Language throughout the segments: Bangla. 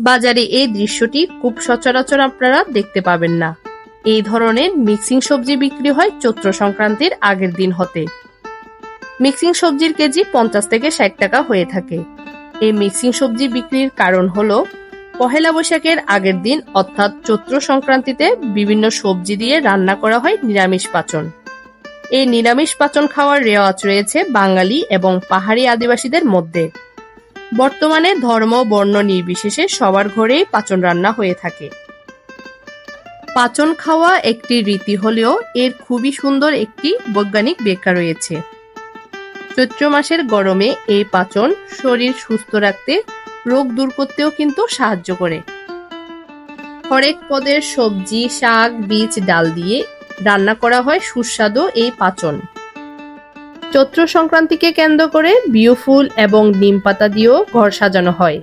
বাজারে এই দৃশ্যটি খুব সচরাচর আপনারা দেখতে পাবেন না। এই ধরনের মিক্সিং সবজি বিক্রি হয় চৈত্র সংক্রান্তির আগের দিন হতে। মিক্সিং সবজির কেজি 50 থেকে 60 টাকা হয়ে থাকে। এই মিক্সিং সবজি বিক্রির কারণ হলো পহেলা বৈশাখের আগের দিন অর্থাৎ চৈত্র সংক্রান্তিতে বিভিন্ন সবজি দিয়ে রান্না করা হয় নিরামিষ পাচন। এই নিরামিষ পাচন খাওয়ার রেওয়াজ রয়েছে বাঙালি এবং পাহাড়ি আদিবাসীদের মধ্যে। বর্তমানে ধর্ম বর্ণ নির্বিশেষে সবার ঘরেই পাচন রান্না হয়ে থাকে। পাচন খাওয়া একটি রীতি হলেও এর খুবই সুন্দর একটি বৈজ্ঞানিক ব্যাখ্যা রয়েছে। চৈত্র মাসের গরমে এই পাচন শরীর সুস্থ রাখতে, রোগ দূর করতেও কিন্তু সাহায্য করে। হরেক পদের সবজি, শাক, বীজ, ডাল দিয়ে রান্না করা হয় সুস্বাদু এই পাচন। চৈত্র সংক্রান্তিকে কেন্দ্র করে বিউ ফুল এবং নিম পাতা দিয়েও ঘর সাজানো হয়।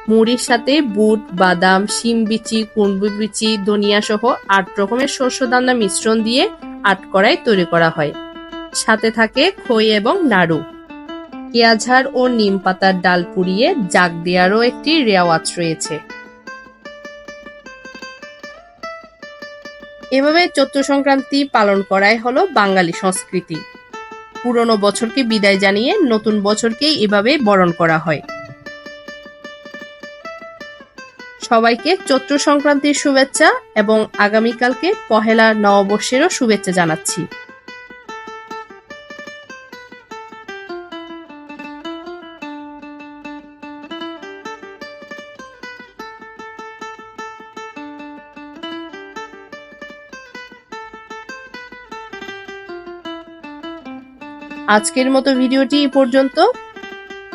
মুড়ির সাথে বুট, বাদাম, শিম বিচি, কুমড়ো বিচি, ধনিয়া সহ 8 রকমের শস্য দানা মিশ্রণ দিয়ে আটকড়াই তৈরি করা হয়। সাথে থাকে খই এবং নাড়ু। পেঁয়াঝাড় ও নিম পাতার ডাল পুড়িয়ে জাগ দেওয়ারও একটি রেওয়াজ রয়েছে। এভাবে চৈত্র সংক্রান্তি পালন করাই হলো বাঙালি সংস্কৃতি। পুরনো বছরকে বিদায় জানিয়ে নতুন বছরকেই এভাবে বরণ করা হয়। সবাইকে চৈত্র সংক্রান্তির শুভেচ্ছা এবং আগামীকালকে পহেলা নববর্ষেরও শুভেচ্ছা জানাচ্ছি। আজকের মতো ভিডিওটি এই পর্যন্ত।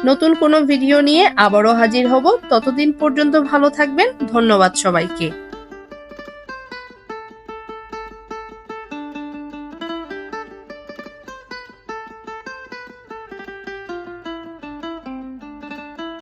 নতুন কোনো ভিডিও নিয়ে আবারও হাজির হব। ততদিন পর্যন্ত ভালো থাকবেন। ধন্যবাদ সবাইকে।